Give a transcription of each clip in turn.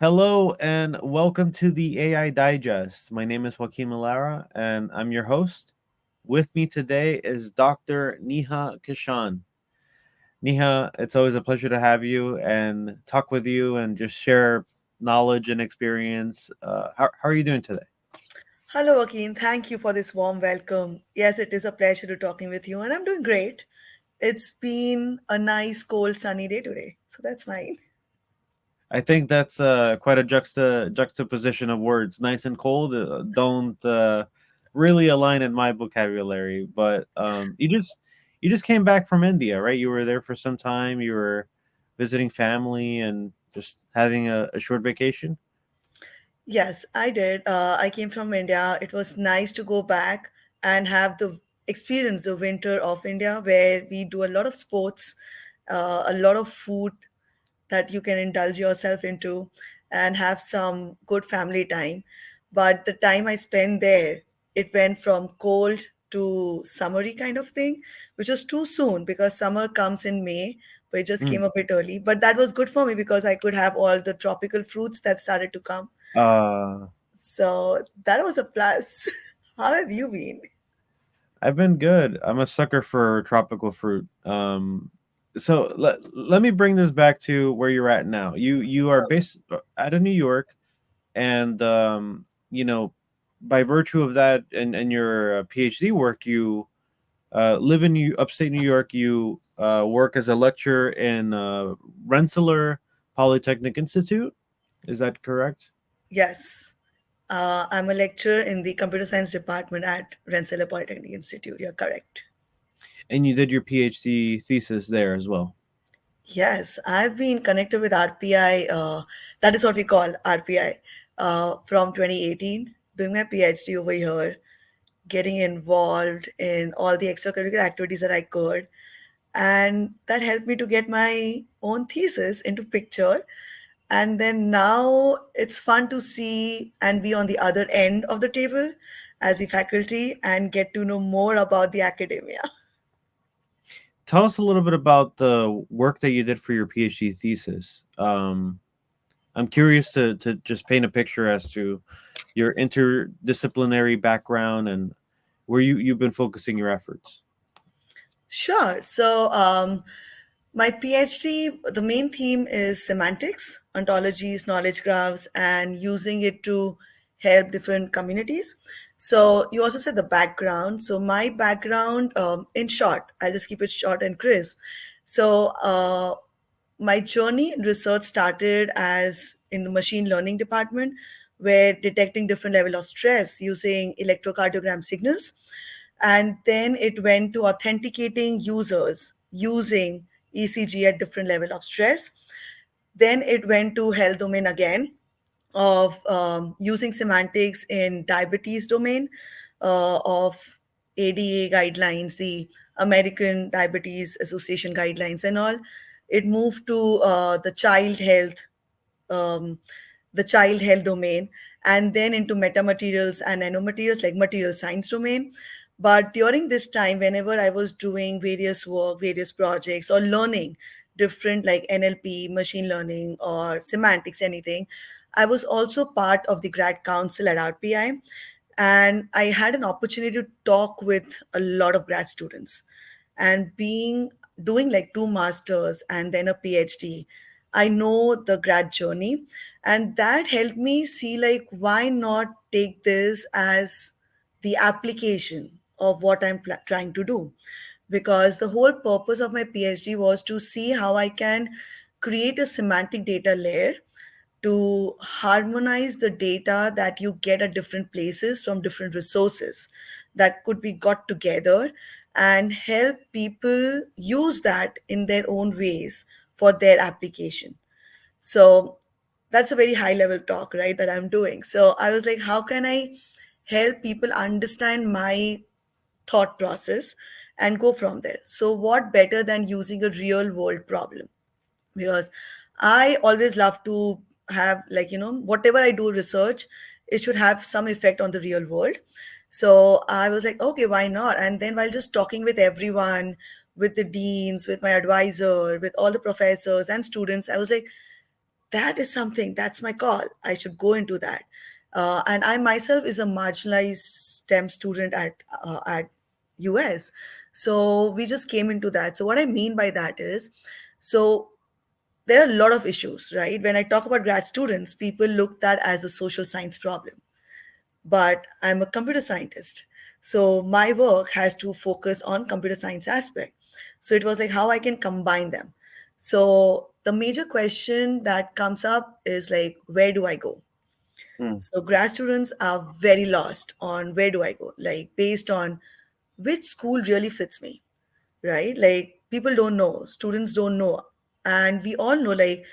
Hello and welcome to the AI Digest. My name is Joaquin Melara and I'm your host. With me today is Dr. Neha Keshan. Neha, it's always a pleasure to have you and talk with you and just share knowledge and experience. How are you doing today? Hello, Joaquin. Thank you for this warm welcome. Yes, it is a pleasure to talking with you, and I'm doing great. It's been a nice, cold, sunny day today, so that's fine. I think that's quite a juxtaposition of words. Nice and cold don't really align in my vocabulary. But you just came back from India, right? You were there for some time. You were visiting family and just having a short vacation. Yes, I did. I came from India. It was nice to go back and have the experience the winter of India, where we do a lot of sports, a lot of food that you can indulge yourself into and have some good family time. But the time I spent there, it went from cold to summery kind of thing, which was too soon because summer comes in May, but it just Mm. came a bit early. But that was good for me because I could have all the tropical fruits that started to come. Uh, So that was a plus. How have you been? I've been good. I'm a sucker for tropical fruit. So let me bring this back to where you're at now. You are based out of New York and you know by virtue of that and your PhD work you live in upstate New York. You work as a lecturer in Rensselaer Polytechnic Institute. Is that correct? Yes. I'm a lecturer in the computer science department at Rensselaer Polytechnic Institute. You're correct. And you did your PhD thesis there as well. Yes, I've been connected with RPI. That is what we call RPI from 2018, doing my PhD over here, getting involved in all the extracurricular activities that I could. And that helped me to get my own thesis into picture. And then now it's fun to see and be on the other end of the table as the faculty and get to know more about the academia. Tell us a little bit about the work that you did for your PhD thesis. I'm curious to just paint a picture as to your interdisciplinary background and where you've been focusing your efforts. Sure. My PhD, the main theme is semantics, ontologies, knowledge graphs, and using it to help different communities. So, you also said the background. So, my background, in short, I'll just keep it short and crisp. So, my journey in research started as in the machine learning department, where detecting different level of stress using electrocardiogram signals, and then it went to authenticating users using ECG at different level of stress. Then it went to health domain again of using semantics in diabetes domain of ADA guidelines, the American Diabetes Association guidelines and all. It moved to um, the child health domain, and then into metamaterials and nanomaterials like material science domain. But during this time, whenever I was doing various work, various projects, or learning different like NLP, machine learning, or semantics, anything, I was also part of the grad council at RPI, and I had an opportunity to talk with a lot of grad students. And being doing like two masters and then a PhD, I know the grad journey, and that helped me see like why not take this as the application of what I'm trying to do, because the whole purpose of my PhD was to see how I can create a semantic data layer to harmonize the data that you get at different places from different resources that could be got together and help people use that in their own ways for their application. So that's a very high level talk, right, that I'm doing. So I was like, how can I help people understand my thought process and go from there? So, what better than using a real world problem? Because I always love to have, like, whatever I do research, it should have some effect on the real world. So I was like, okay, why not? And then while just talking with everyone, with the deans, with my advisor, with all the professors and students, I was like, that is something, that's my call, I should go into that. And I myself is a marginalized STEM student at US. So we just came into that. So what I mean by that is, so there are a lot of issues, right? When I talk about grad students, people look that as a social science problem, but I'm a computer scientist. So my work has to focus on computer science aspect. So it was like how I can combine them. So the major question that comes up is like, where do I go? Mm, So grad students are very lost on where do I go, like based on which school really fits me, right? Like people don't know, students don't know. And we all know, like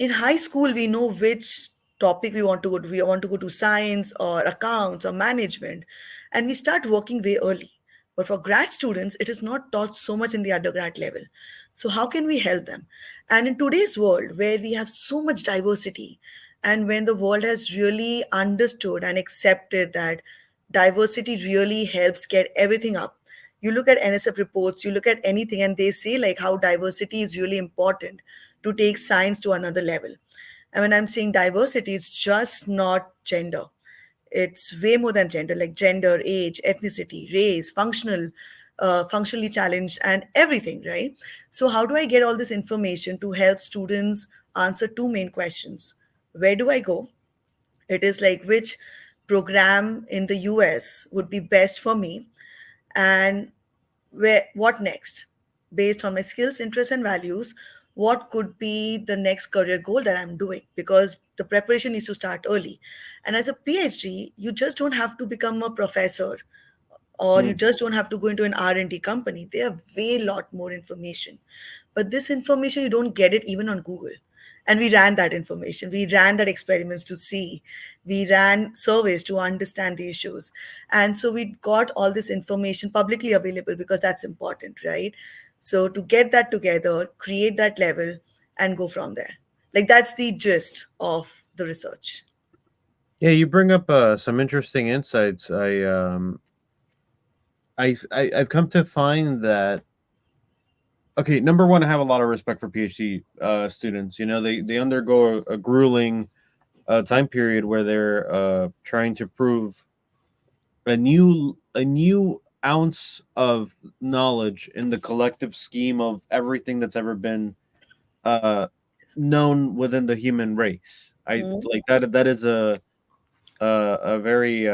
in high school we know which topic we want to go to. We want to go to science or accounts or management, and we start working way early. But for grad students it is not taught so much in the undergrad level. So how can we help them? And in today's world where we have so much diversity, and when the world has really understood and accepted that diversity really helps get everything up, you look at NSF reports, you look at anything, and they say like how diversity is really important to take science to another level. And when I'm saying diversity, it's just not gender. It's way more than gender, like gender, age, ethnicity, race, functionally challenged, and everything, right? So how do I get all this information to help students answer two main questions? Where do I go? It is like which program in the US would be best for me, and where what next, based on my skills, interests, and values, what could be the next career goal that I'm doing, because the preparation needs to start early. And as a PhD you just don't have to become a professor, or you mm. just don't have to go into an R&D company. They have way lot more information, but this information you don't get it even on Google. And we ran that information, we ran that experiments to see, we ran surveys to understand the issues. And so we got all this information publicly available because that's important, right? So to get that together, create that level, and go from there. Like that's the gist of the research. Yeah, you bring up some interesting insights. I've come to find that, okay, number one, I have a lot of respect for PhD students. You know, they undergo a grueling time period where they're trying to prove a new ounce of knowledge in the collective scheme of everything that's ever been uh, known within the human race. I Hmm. like that. That is a very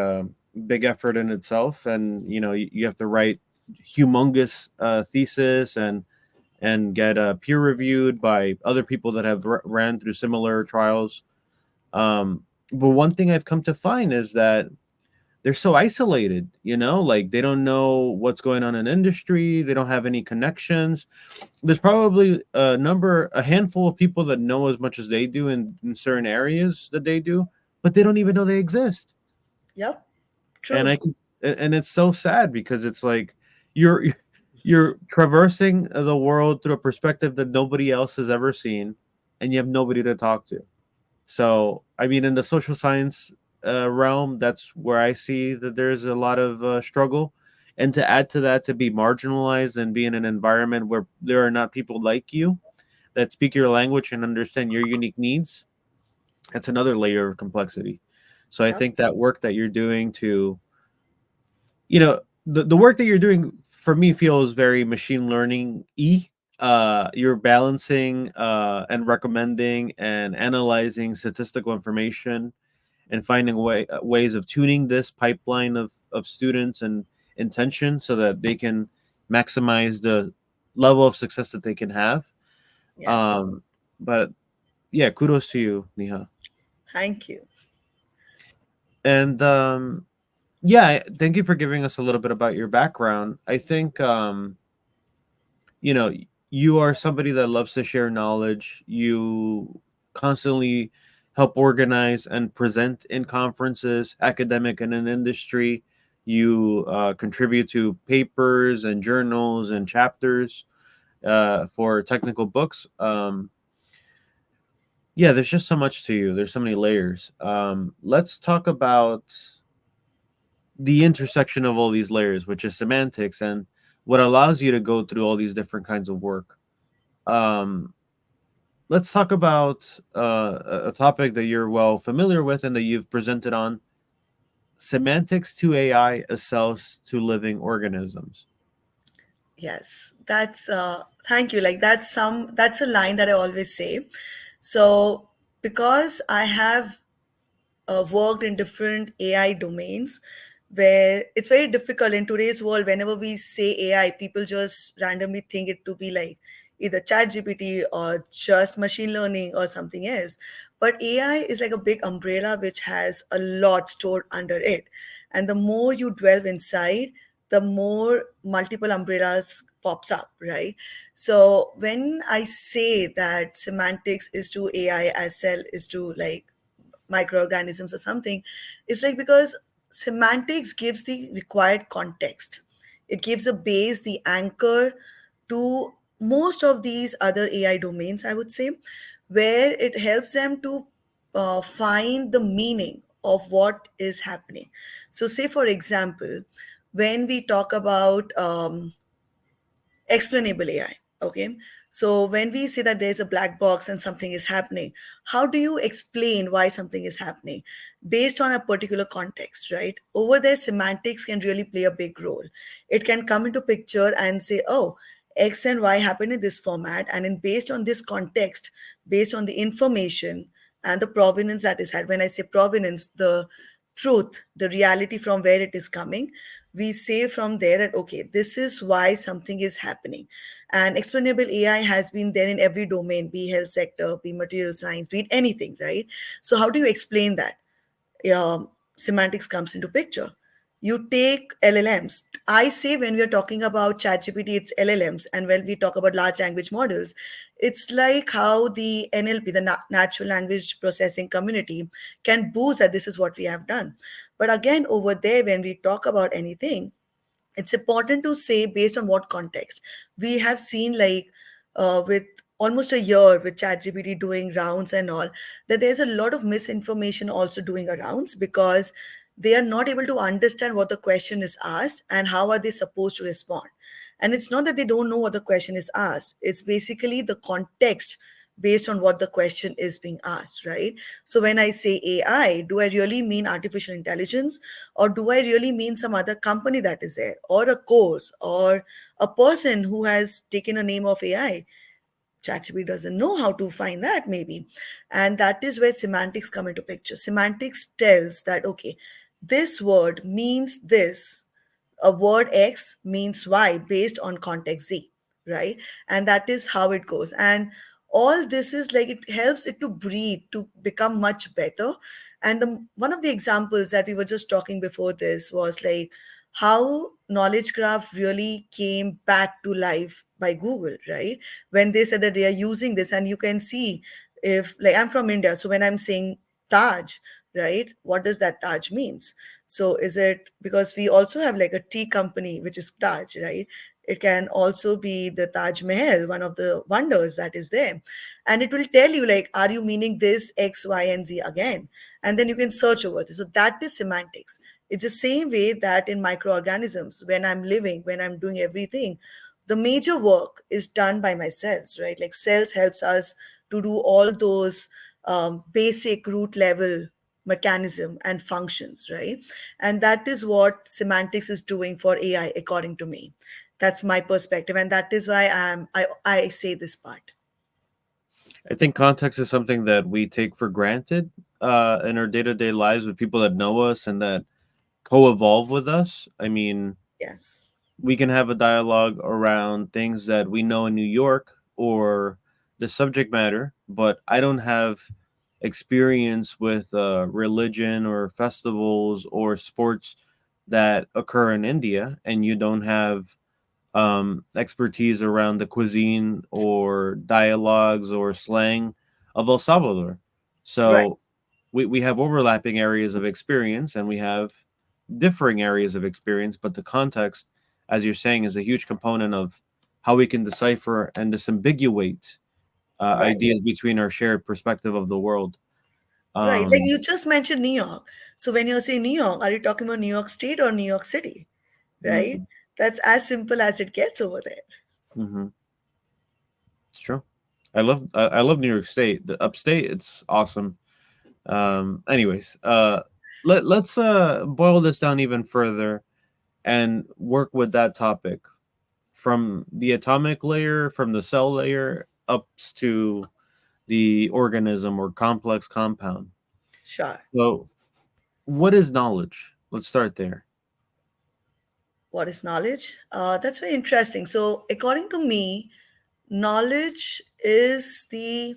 big effort in itself, and you know you have to write humongous thesis and get peer reviewed by other people that have ran through similar trials. Um, but one thing I've come to find is that they're so isolated, you know, like they don't know what's going on in industry, they don't have any connections. There's probably a handful of people that know as much as they do in certain areas that they do, but they don't even know they exist. Yep, And true. I can, and it's so sad because it's like you're you're traversing the world through a perspective that nobody else has ever seen, and you have nobody to talk to. So, I mean, in the social science realm, that's where I see that there's a lot of struggle. And to add to that, to be marginalized and be in an environment where there are not people like you that speak your language and understand your unique needs, that's another layer of complexity. So, I Yep. think that work that you're doing to, you know, the work that you're doing for me feels very machine learning y. You're balancing and recommending and analyzing statistical information and finding ways of tuning this pipeline of students and intention so that they can maximize the level of success that they can have. Yes. Um, but yeah, kudos to you, Neha. Thank you. And yeah, thank you for giving us a little bit about your background. I think you know, you are somebody that loves to share knowledge. You constantly help organize and present in conferences, academic and in industry. You contribute to papers and journals and chapters for technical books. Yeah, there's just so much to you. There's so many layers. Let's talk about the intersection of all these layers, which is semantics and what allows you to go through all these different kinds of work. Um, let's talk about a topic that you're well familiar with and that you've presented on: semantics to AI as cells to living organisms. Yes, that's thank you. Like that's a line that I always say. So because I have worked in different AI domains where it's very difficult in today's world. Whenever we say AI, people just randomly think it to be like either chat GPT or just machine learning or something else. But AI is like a big umbrella which has a lot stored under it. And the more you delve inside, the more multiple umbrellas pops up, right? So when I say that semantics is to AI as cell is to like microorganisms or something, it's like because semantics gives the required context. It gives a base, the anchor to most of these other AI domains, I would say, where it helps them to find the meaning of what is happening. So, say for example, when we talk about explainable AI. Okay. So when we say that there's a black box and something is happening, how do you explain why something is happening based on a particular context, right? Over there, semantics can really play a big role. It can come into picture and say, oh, X and Y happen in this format, and in based on this context, based on the information and the provenance that is had. When I say provenance, the truth, the reality from where it is coming, we say from there that okay, this is why something is happening. And explainable AI has been there in every domain, be health sector, be material science, be it anything, right? So how do you explain that? Semantics comes into picture. You take LLMs. I say when we are talking about ChatGPT, it's LLMs, and when we talk about large language models, it's like how the NLP, the natural language processing community, can boost that this is what we have done. But again, over there, when we talk about anything, it's important to say based on what context. We have seen like with almost a year with ChatGPT doing rounds and all, that there's a lot of misinformation also doing arounds because they are not able to understand what the question is asked and how are they supposed to respond. And it's not that they don't know what the question is asked, it's basically the context based on what the question is being asked, right? So when I say AI, do I really mean artificial intelligence, or do I really mean some other company that is there, or a course, or a person who has taken a name of AI? ChatGPT doesn't know how to find that, maybe. And that is where semantics come into picture. Semantics tells that, okay, this word means this, a word X means Y based on context Z, right? And that is how it goes. And all this is like it helps it to breathe, to become much better. And one of the examples that we were just talking before this was like how knowledge graph really came back to life by Google, right? When they said that they are using this, and you can see, if like I'm from India, so when I'm saying Taj, right, what does that Taj means? So is it because we also have like a tea company which is Taj, right? It can also be the Taj Mahal, one of the wonders that is there. And it will tell you like, are you meaning this X, Y, and Z again? And then you can search over this. So that is semantics. It's the same way that in microorganisms, when I'm living, when I'm doing everything, the major work is done by my cells, right? Like cells helps us to do all those basic root level mechanism and functions, right? And that is what semantics is doing for AI, according to me. That's my perspective, and that is why I say this part. I think context is something that we take for granted in our day to day lives with people that know us and that co evolve with us. I mean, Yes. we can have a dialogue around things that we know in New York or the subject matter, but I don't have experience with religion or festivals or sports that occur in India, and you don't have expertise around the cuisine or dialogues or slang of El Salvador. Right. So we have overlapping areas of experience and we have differing areas of experience, but the context, as you're saying, is a huge component of how we can decipher and disambiguate Right. ideas between our shared perspective of the world. Right. Like Um, you just mentioned New York. So when you're saying New York, are you talking about New York State or New York City? Right? mhm, That's as simple as it gets over there. mhm, it's true. I love New York State. The upstate, it's awesome. Anyways, let's boil this down even further and work with that topic from the atomic layer, from the cell layer up to the organism or complex compound. Sure. So, what is knowledge? Let's start there. What is knowledge? That's very interesting. So, according to me, knowledge is the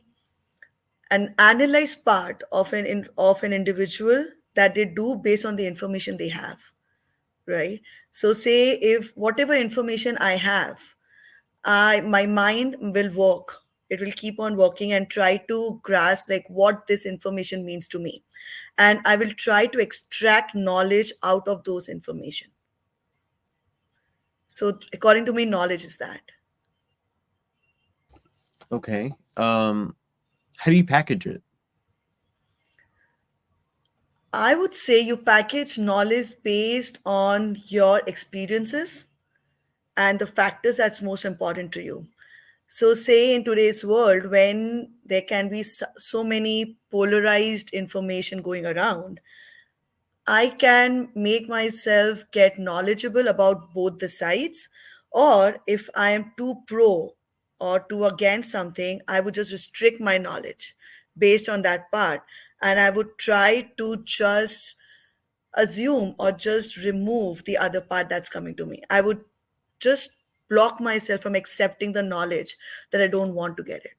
an analyzed part of of an individual that they do based on the information they have, right? So, say if whatever information I have, I my mind will work. It will keep on working and try to grasp like what this information means to me, and I will try to extract knowledge out of those information. So, according to me, knowledge is that. Okay. How do you package it? I would say you package knowledge based on your experiences and the factors that's most important to you. So, say in today's world, when there can be so many polarized information going around, I can make myself get knowledgeable about both the sides. Or if I am too pro or too against something, I would just restrict my knowledge based on that part. And I would try to just assume or just remove the other part that's coming to me. I would just block myself from accepting the knowledge that I don't want to get it.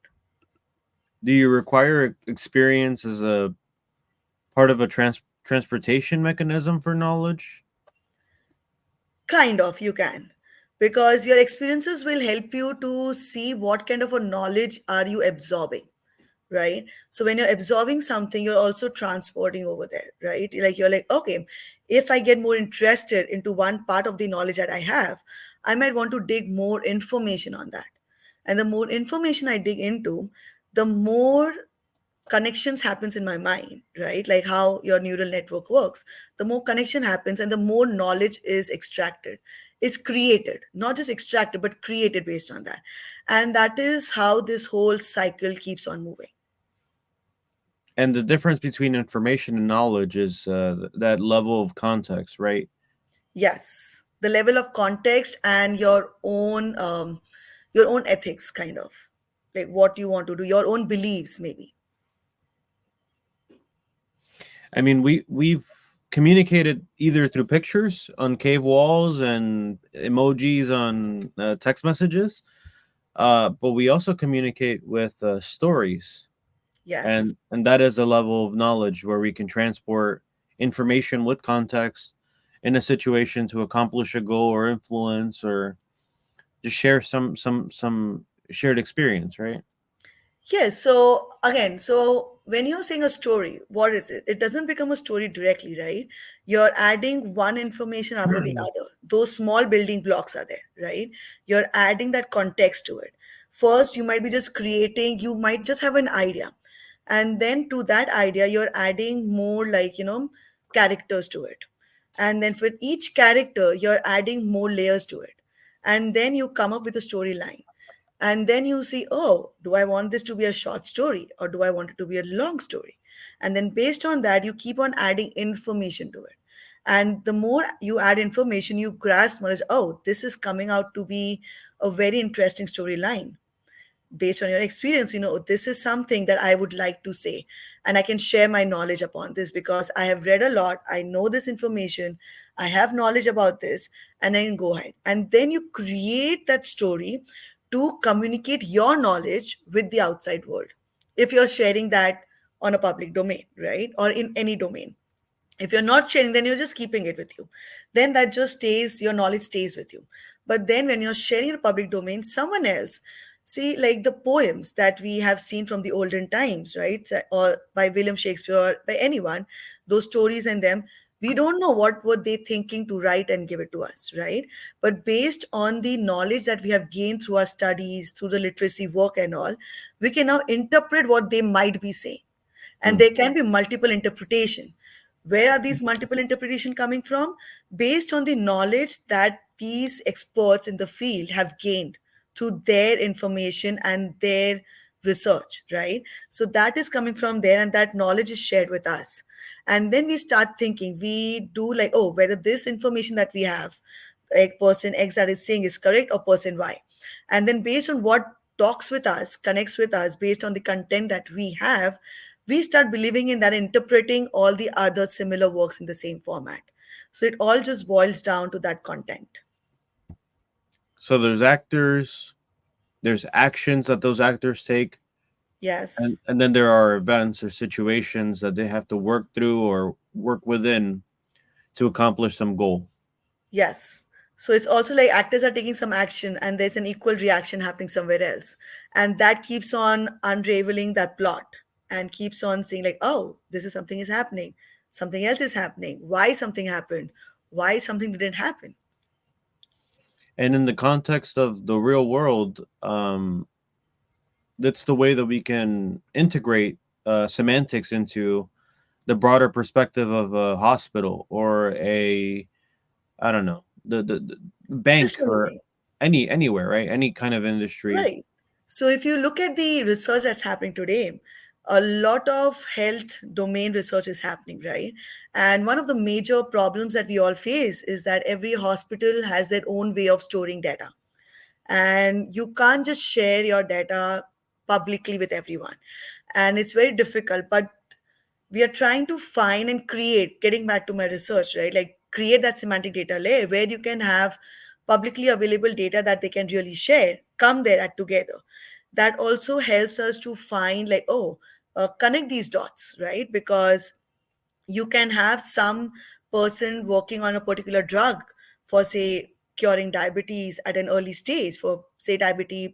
Do you require experience as a part of a transportation mechanism for knowledge? Kind of, you can. Because your experiences will help you to see what kind of a knowledge are you absorbing, right? So when you're absorbing something, you're also transporting over there, right? Like you're like, okay, if I get more interested into one part of the knowledge that I have, I might want to dig more information on that. And the more information I dig into, the more connections happens in my mind, right? Like how your neural network works. The more connection happens and the more knowledge is extracted, is created, not just extracted but created based on that. And that is how this whole cycle keeps on moving. And the difference between information and knowledge is that level of context, right? Yes, the level of context and your own ethics, kind of like what you want to do, your own beliefs maybe. I mean, we've communicated either through pictures on cave walls and emojis on text messages, but we also communicate with stories, Yes. and that is a level of knowledge where we can transport information with context in a situation to accomplish a goal or influence or just share some shared experience, right? Yes, so again, so when you're saying a story, what is it? It doesn't become a story directly, right? You're adding one information after the other. Those small building blocks are there, right? You're adding that context to it. First, you might be just creating, you might just have an idea. And then to that idea, you're adding more like, characters to it. And then for each character, you're adding more layers to it. And then you come up with a storyline, and then you see, oh, do I want this to be a short story or do I want it to be a long story? And then based on that, you keep on adding information to it. And the more you add information, you grasp knowledge, oh, this is coming out to be a very interesting storyline. Based on your experience, this is something that I would like to say, and I can share my knowledge upon this because I have read a lot, I know this information, I have knowledge about this, and I can go ahead and then you create that story to communicate your knowledge with the outside world. If you're sharing that on a public domain, right, or in any domain, if you're not sharing, then you're just keeping it with you. Then that just stays, your knowledge stays with you. But then when you're sharing in a public domain, someone else, see, like the poems that we have seen from the olden times, right? Or by William Shakespeare or by anyone, those stories and them, we don't know what were they thinking to write and give it to us, right? But based on the knowledge that we have gained through our studies, through the literacy work and all, we can now interpret what they might be saying, and Hmm. there can be multiple interpretation. Where are these multiple interpretation coming from? Based on the knowledge that these experts in the field have gained through their information and their research, right? So that is coming from there, and that knowledge is shared with us. And then we start thinking, we do like, oh, whether this information that we have, like person X that is saying, is correct, or person Y. And then based on what talks with us, connects with us, based on the content that we have, we start believing in that, interpreting all the other similar works in the same format. So it all just boils down to that content. So there's actors, there's actions that those actors take, and Yes. and then there are events or situations that they have to work through or work within to accomplish some goal. Yes. So it's also like actors are taking some action and there's an equal reaction happening somewhere else. And that keeps on unraveling that plot and keeps on saying, like, oh, this is something is happening. Something else is happening. Why something happened? Why something didn't happen? And in the context of the real world, that's the way that we can integrate semantics into the broader perspective of a hospital or a, I don't know, the bank Just for anything. anywhere, right? Any kind of industry. Right. So if you look at the research that's happening today, a lot of health domain research is happening, right? And one of the major problems that we all face is that every hospital has their own way of storing data. And you can't just share your data publicly with everyone. And it's very difficult. But we are trying to find and create, getting back to my research, right, like create that semantic data layer where you can have publicly available data that they can really share, come there at together. That also helps us to find, like, oh, connect these dots, right? Because you can have some person working on a particular drug for, say, curing diabetes at an early stage, for say diabetes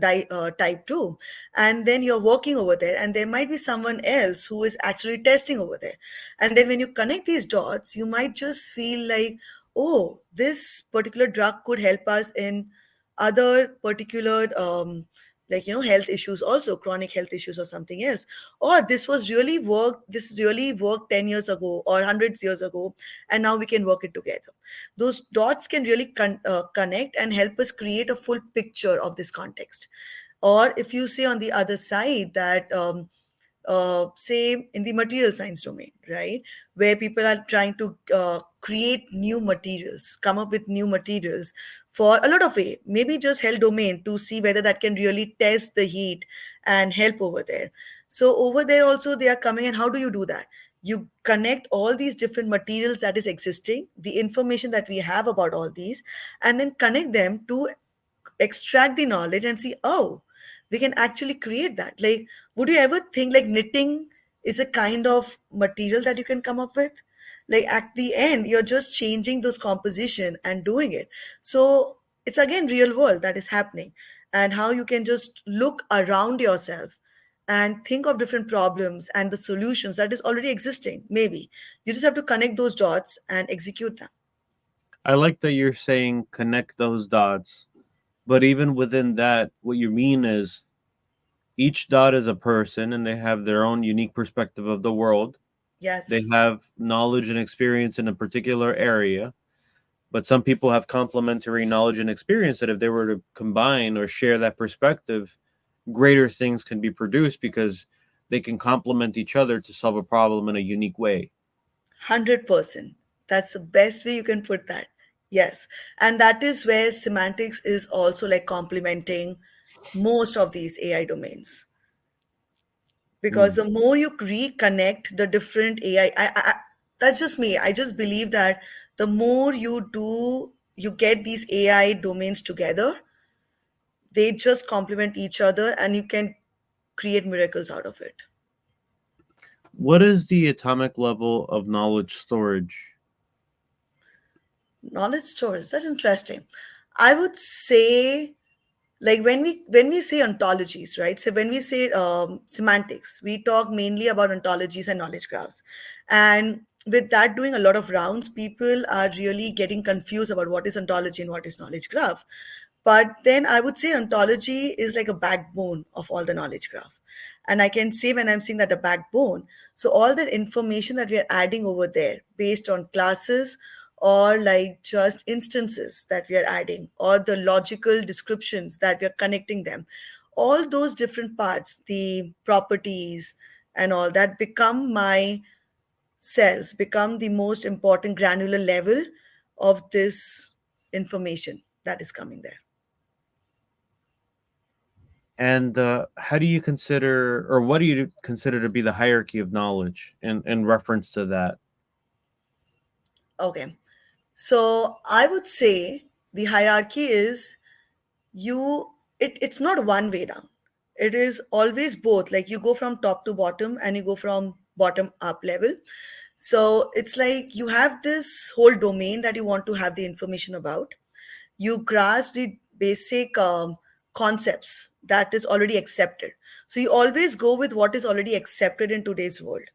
type 2, and then you're working over there and there might be someone else who is actually testing over there. And then when you connect these dots, you might just feel like, oh, this particular drug could help us in other particular like, health issues, also chronic health issues or something else. Or this really worked 10 years ago or hundreds years ago, and now we can work it together. Those dots can really connect and help us create a full picture of this context. Or if you say on the other side that say in the material science domain, right, where people are trying to create new materials, come up with new materials for a lot of way, maybe just health domain, to see whether that can really test the heat and help over there. So over there also they are coming, and how do you do that? You connect all these different materials that is existing, the information that we have about all these, and then connect them to extract the knowledge and see, oh, we can actually create that. Like, would you ever think like knitting is a kind of material that you can come up with? Like at the end you're just changing those composition and doing it. So it's again real world that is happening, and how you can just look around yourself and think of different problems and the solutions that is already existing. Maybe you just have to connect those dots and execute them. I like that you're saying connect those dots, but even within that, what you mean is each dot is a person and they have their own unique perspective of the world. They Yes. have knowledge and experience in a particular area, but some people have complementary knowledge and experience that if they were to combine or share that perspective, greater things can be produced because they can complement each other to solve a problem in a unique way. 100%. That's the best way you can put that. Yes. And that is where semantics is also like complementing most of these AI domains. Because Mm. the more you reconnect the different that's just me. I just believe that the more you get these AI domains together, they just complement each other and you can create miracles out of it. What is the atomic level of knowledge storage? Knowledge stores, that's interesting. I would say, like when we say ontologies, right, so when we say semantics, we talk mainly about ontologies and knowledge graphs. And with that doing a lot of rounds, people are really getting confused about what is ontology and what is knowledge graph. But then I would say ontology is like a backbone of all the knowledge graph. And I can say, when I'm saying that, a backbone, so all that information that we are adding over there based on classes, or like just instances that we are adding, or the logical descriptions that we are connecting them, all those different parts, the properties and all that, become my cells, become the most important granular level of this information that is coming there. And how do you consider, or what do you consider to be the hierarchy of knowledge in reference to that? Okay. So I would say the hierarchy is you it's not one way down. It is always both. Like you go from top to bottom and you go from bottom up level. So it's like you have this whole domain that you want to have the information about. You grasp the basic concepts that is already accepted. So you always go with what is already accepted in today's world,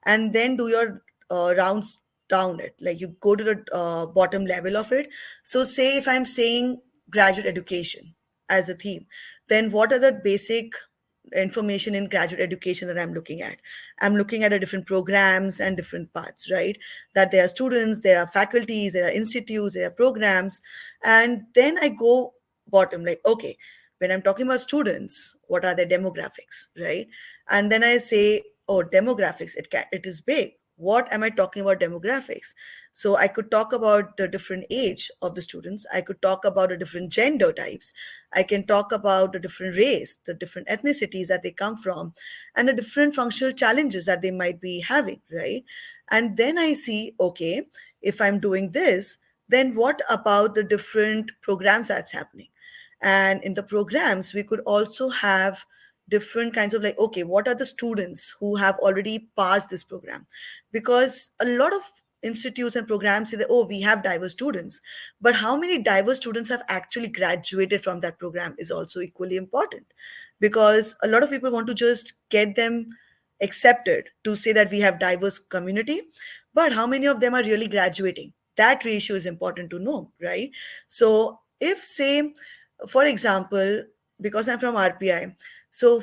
and then do your rounds down it. Like you go to the bottom level of it. So say if I'm saying graduate education as a theme, then what are the basic information in graduate education that I'm looking at? I'm looking at the different programs and different paths, right? That there are students, there are faculties, there are institutes, there are programs. And then I go bottom, like, okay, when I'm talking about students, what are their demographics, right? And then I say, oh, demographics, it is big. What am I talking about demographics? So I could talk about the different age of the students. I could talk about the different gender types. I can talk about the different race, the different ethnicities that they come from, and the different functional challenges that they might be having, right? And then I see, okay, if I'm doing this, then what about the different programs that's happening? And in the programs, we could also have different kinds of, like, okay, what are the students who have already passed this program? Because a lot of institutes and programs say that, oh, we have diverse students, but how many diverse students have actually graduated from that program is also equally important. Because a lot of people want to just get them accepted to say that we have diverse community, but how many of them are really graduating? That ratio is important to know, right? So if, say, for example, because I'm from RPI, so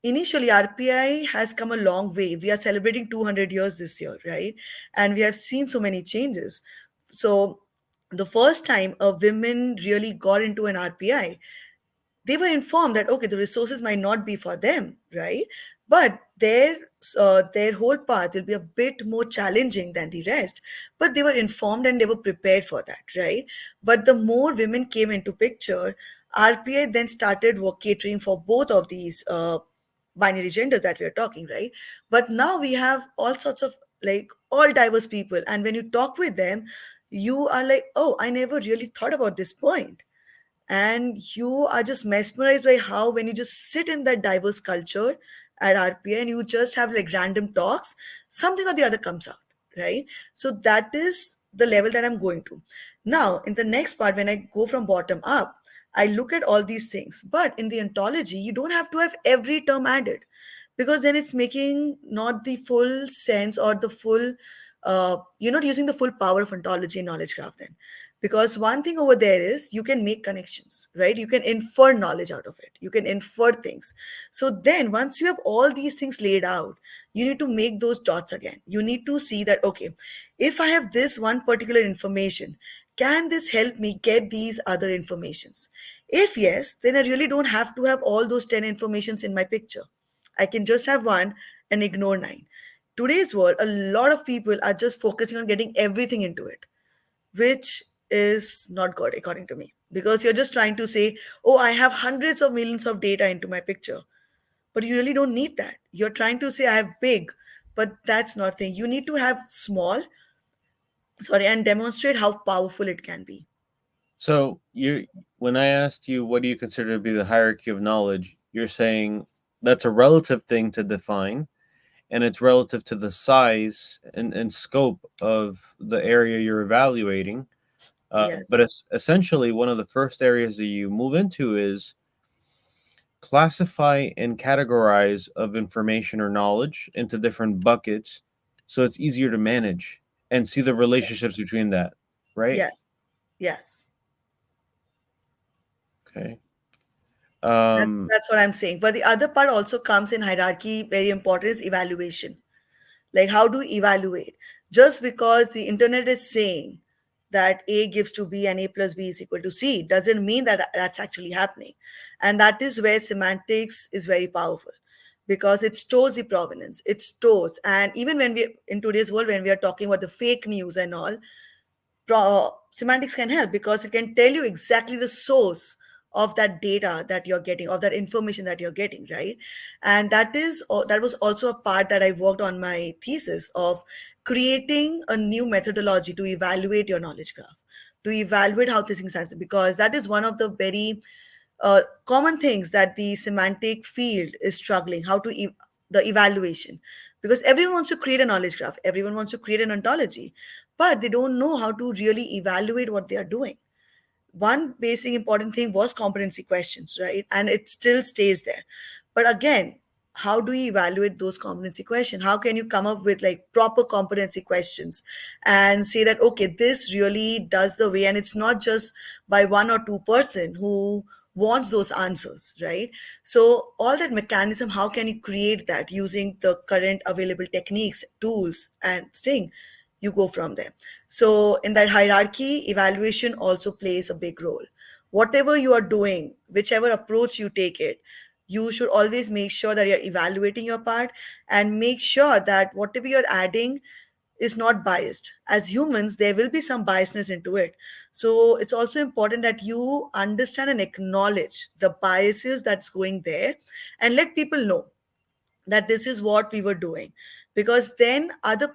initially RPI has come a long way. We are celebrating 200 years this year, right? And we have seen so many changes. So the first time a women really got into an RPI, they were informed that, okay, the resources might not be for them, right? But their whole path will be a bit more challenging than the rest. But they were informed and they were prepared for that, right? But the more women came into picture, RPI then started work catering for both of these binary genders that we are talking, right? But now we have all sorts of, like, all diverse people, and when you talk with them, you are like, oh, I never really thought about this point. And you are just mesmerized by how, when you just sit in that diverse culture at RPA and you just have like random talks, something or the other comes out, right? So that is the level that I'm going to. Now, in the next part, when I go from bottom up, I look at all these things. But in the ontology, you don't have to have every term added, because then it's making not the full sense or the full, you're not using the full power of ontology and knowledge graph then. Because one thing over there is you can make connections, right? You can infer knowledge out of it, you can infer things. So then once you have all these things laid out, you need to make those dots again. You need to see that, okay, if I have this one particular information, can this help me get these other informations? If yes, then I really don't have to have all those 10 informations in my picture. I can just have one and ignore nine. Today's world, a lot of people are just focusing on getting everything into it, which is not good according to me. Because you're just trying to say, oh, I have hundreds of millions of data into my picture. But you really don't need that. You're trying to say I have big, but that's not thing. You need to have small, sorry, and demonstrate how powerful it can be. So you, when I asked you what do you consider to be the hierarchy of knowledge, you're saying that's a relative thing to define, and it's relative to the size and scope of the area you're evaluating. But Yes. it's essentially one of the first areas that you move into is classify and categorize of information or knowledge into different buckets, so it's easier to manage and see the relationships between that, right? Yes. Yes. Okay. That's Um, that's what I'm saying. But the other part also comes in hierarchy, very important, is evaluation. Like, how do you evaluate? Just because the internet is saying that A gives to B and A plus B is equal to C doesn't mean that that's actually happening. And that is where semantics is very powerful, because it stores the provenance, it stores. And even when we, in today's world, when we are talking about the fake news and all, semantics can help because it can tell you exactly the source of that data that you're getting, of that information that you're getting, right? And that was also a part that I worked on my thesis of creating a new methodology to evaluate your knowledge graph, to evaluate how things are, because that is one of the very common things that the semantic field is struggling how to the evaluation, because everyone wants to create a knowledge graph, everyone wants to create an ontology, but they don't know how to really evaluate what they are doing. One basic important thing was competency questions, right? And it still stays there. But again, how do you evaluate those competency questions? How can you come up with like proper competency questions and say that, okay, this really does the way, and it's not just by one or two person who wants those answers, right? So all that mechanism, how can you create that using the current available techniques, tools, and thing? You go from there. So, in that hierarchy, evaluation also plays a big role. Whatever you are doing, whichever approach you take it, you should always make sure that you're evaluating your part and make sure that whatever you're adding is not biased. As humans, there will be some biasness into it. So, it's also important that you understand and acknowledge the biases that's going there and let people know that this is what we were doing, because then other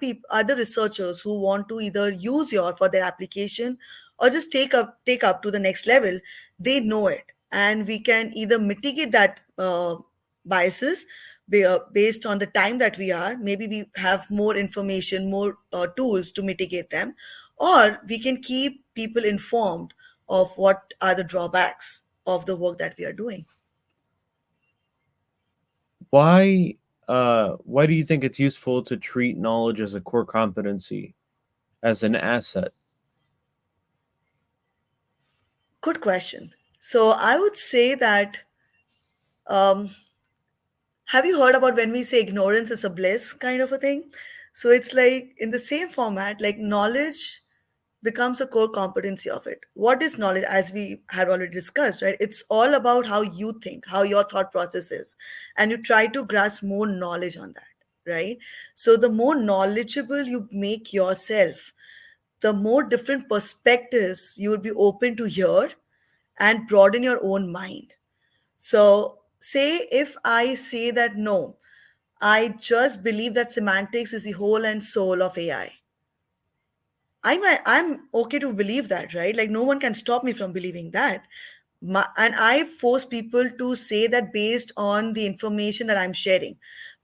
researchers who want to either use your for their application or just take up to the next level, they know it, and we can either mitigate that biases based on the time that we are, maybe we have more information, more tools to mitigate them, or we can keep people informed of what are the drawbacks of the work that we are doing. Why do you think it's useful to treat knowledge as a core competency, as an asset? Good question. So I would say that, um, have you heard about when we say ignorance is a bliss kind of a thing? So it's like in the same format, like knowledge becomes a core competency of it. What is knowledge? As we had already discussed, right? It's all about how you think, how your thought process is, and you try to grasp more knowledge on that, right? So the more knowledgeable you make yourself, the more different perspectives you would be open to hear and broaden your own mind. So, say if I say that no, I just believe that semantics is the whole and soul of AI. I'm okay to believe that, right? Like no one can stop me from believing that. And I force people to say that based on the information that I'm sharing.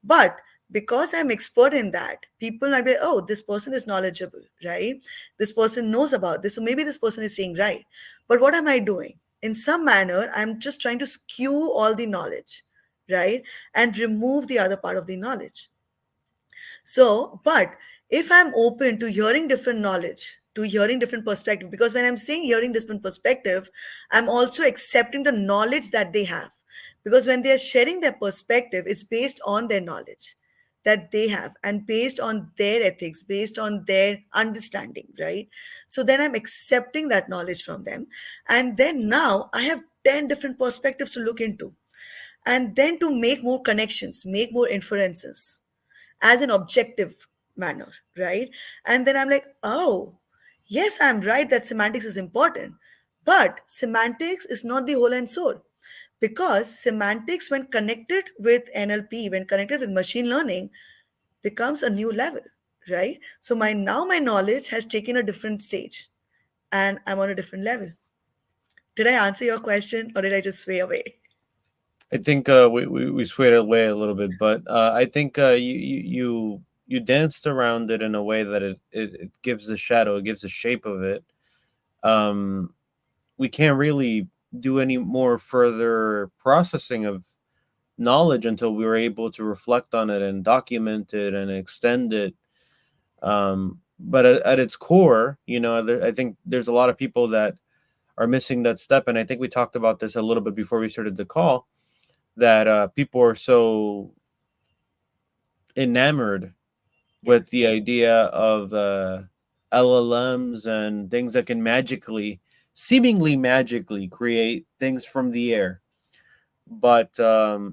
But because I'm expert in that, people might be, oh, this person is knowledgeable, right? This person knows about this. So maybe this person is saying right. But what am I doing? In some manner, I'm just trying to skew all the knowledge, right? And remove the other part of the knowledge. So, but if I'm open to hearing different knowledge, to hearing different perspective, because when I'm saying hearing different perspective, I'm also accepting the knowledge that they have. Because when they are sharing their perspective, it's based on their knowledge that they have and based on their ethics, based on their understanding, right? So then I'm accepting that knowledge from them. And then now I have 10 different perspectives to look into. And then to make more connections, make more inferences as an objective manner, right? And then I'm like, oh, yes, I'm right that semantics is important. But semantics is not the whole and soul, because semantics, when connected with NLP, when connected with machine learning, becomes a new level, right? So my knowledge has taken a different stage and I'm on a different level. Did I answer your question or did I just sway away? I think we swayed away a little bit, but I think you danced around it in a way that it gives the shadow, it gives the shape of it. Um, we can't really do any more further processing of knowledge until we were able to reflect on it and document it and extend it. But at its core, I think there's a lot of people that are missing that step, and I think we talked about this a little bit before we started the call, that people are so enamored with Yes. the idea of LLMs and things that can seemingly magically create things from the air. But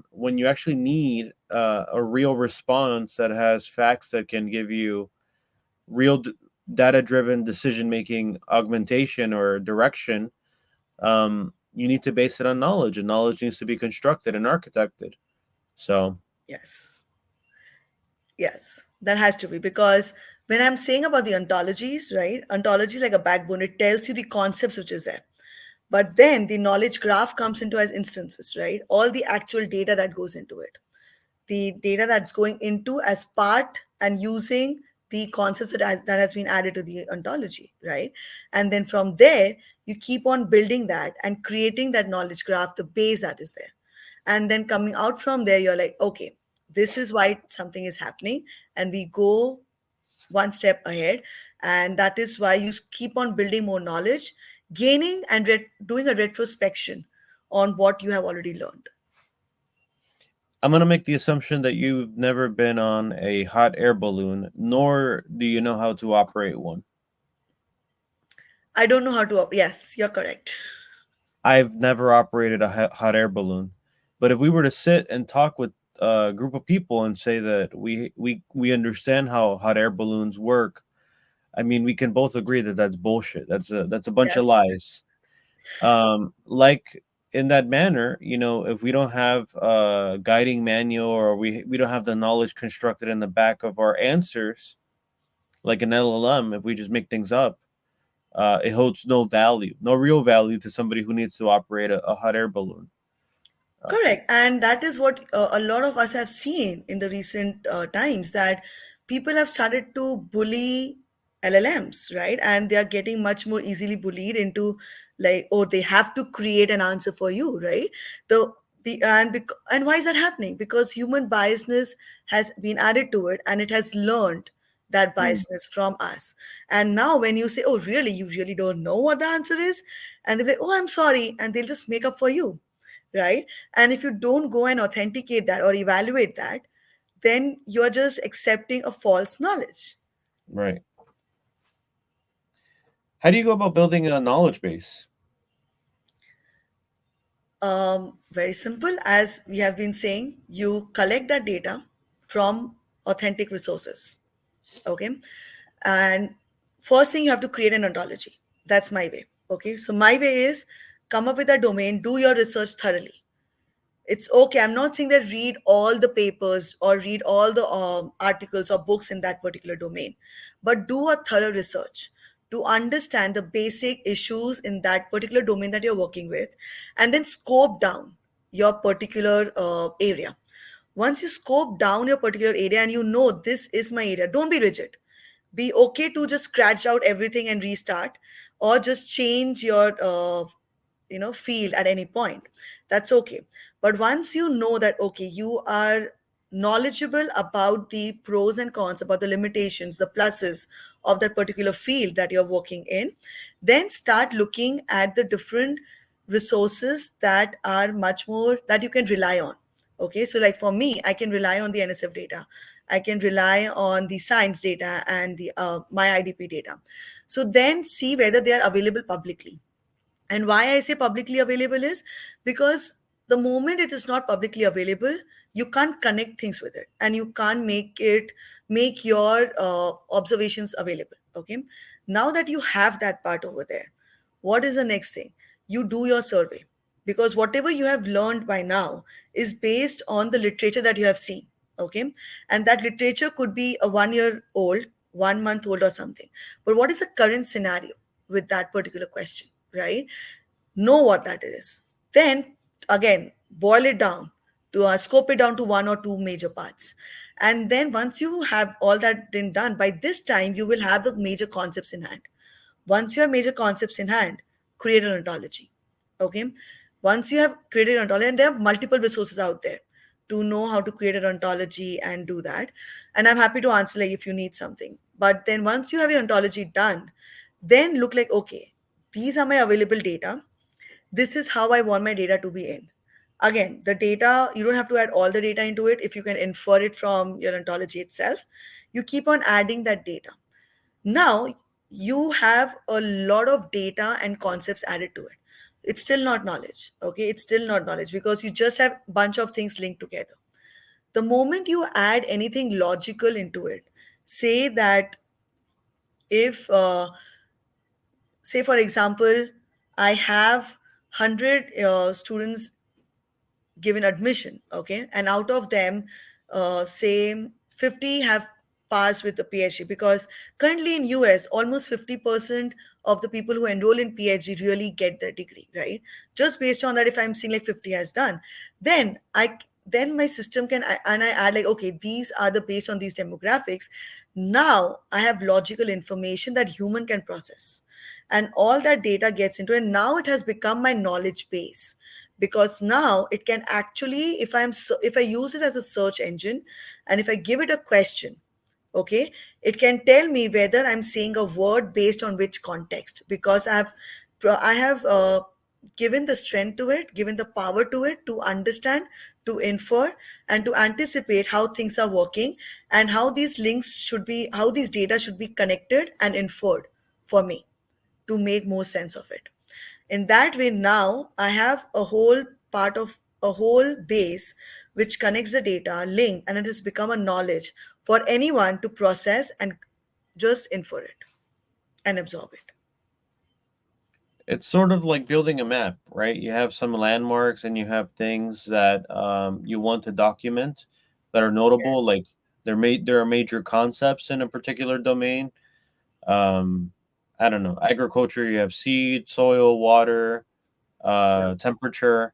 when you actually need a real response that has facts that can give you real data driven decision making augmentation or direction, you need to base it on knowledge, and knowledge needs to be constructed and architected. So, Yes. Yes, that has to be because when I'm saying about the ontologies, right? Ontology is like a backbone. It tells you the concepts which is there. But then the knowledge graph comes into as instances, right? All the actual data that goes into it. The data that's going into as part and using the concepts that has been added to the ontology, right? And then from there, you keep on building that and creating that knowledge graph, the base that is there. And then coming out from there, you're like, okay, this is why something is happening. And we go one step ahead. And that is why you keep on building more knowledge, gaining and doing a retrospection on what you have already learned. I'm going to make the assumption that you've never been on a hot air balloon, nor do you know how to operate one. I don't know how to, yes, you're correct. I've never operated a hot air balloon. But if we were to sit and talk with a group of people and say that we understand how hot air balloons work, I mean, we can both agree that that's bullshit. That's a bunch of Yes. lies. Like in that manner, if we don't have a guiding manual, or we don't have the knowledge constructed in the back of our answers, like an LLM, if we just make things up, it holds no value, no real value to somebody who needs to operate a hot air balloon. Uh, Correct. And that is what a lot of us have seen in the recent times that people have started to bully LLMs, right? And they are getting much more easily bullied into like, oh, they have to create an answer for you, right? The and why is that happening? Because human biasness has been added to it and it has learned that mm, biasness from us. And now when you say, oh, really, you really don't know what the answer is? And they'll be like, oh, I'm sorry. And they'll just make up for you, right? And if you don't go and authenticate that or evaluate that, then you're just accepting a false knowledge. right. How do you go about building a knowledge base? Very simple. As we have been saying, you collect that data from authentic resources. Okay. And first thing, you have to create an ontology. That's my way. Okay. So, my way is come up with a domain, do your research thoroughly. It's okay, I'm not saying that read all the papers or read all the articles or books in that particular domain, but do a thorough research to understand the basic issues in that particular domain that you're working with, and then scope down your particular area. Once you scope down your particular area and you know this is my area, don't be rigid. Be okay to just scratch out everything and restart, or just change your field at any point. That's okay. But once you know that, okay, you are knowledgeable about the pros and cons, about the limitations, the pluses of that particular field that you're working in, then start looking at the different resources that are much more that you can rely on. Okay, so like for me, I can rely on the NSF data, I can rely on the science data and the my IDP data. So then see whether they are available publicly. And why I say publicly available is because the moment it is not publicly available, you can't connect things with it and you can't make your observations available. Okay. Now that you have that part over there, what is the next thing? You do your survey, because whatever you have learned by now is based on the literature that you have seen. Okay. And that literature could be a 1 year old, 1 month old, or something. But what is the current scenario with that particular question, right? Know what that is. Then again, boil it down to scope it down to one or two major parts. And then once you have all that been done, by this time you will have the major concepts in hand. Once you have major concepts in hand, create an ontology. Okay. Once you have created an ontology, and there are multiple resources out there to know how to create an ontology and do that. And I'm happy to answer like if you need something. But then once you have your ontology done, then look like, okay, these are my available data, this is how I want my data to be in. Again, the data, you don't have to add all the data into it. If you can infer it from your ontology itself, you keep on adding that data. Now, you have a lot of data and concepts added to it. It's still not knowledge. Okay, it's still not knowledge because you just have bunch of things linked together. The moment you add anything logical into it, say that if say for example, I have 100 students given admission, okay, and out of them say 50 have passed with the PhD, because currently in US almost 50% of the people who enroll in PhD really get their degree, right? Just based on that, if I'm seeing like 50 has done, then then my system can, and I add like, okay, these are the based on these demographics. Now I have logical information that human can process, and all that data gets into it. And now it has become my knowledge base, because now it can actually, if I use it as a search engine, and if I give it a question, okay, it can tell me whether I'm saying a word based on which context, because I have given the strength to it, given the power to it to understand, to infer, and to anticipate how things are working, and how these links should be, how these data should be connected and inferred for me to make more sense of it. In that way, now I have a whole part of a whole base which connects the data, link, and it has become a knowledge for anyone to process and just infer it and absorb it. It's sort of like building a map, right? You have some landmarks and you have things that you want to document that are notable, Yes, like there are major concepts in a particular domain. Um, I don't know, agriculture. You have seed, soil, water, right, temperature.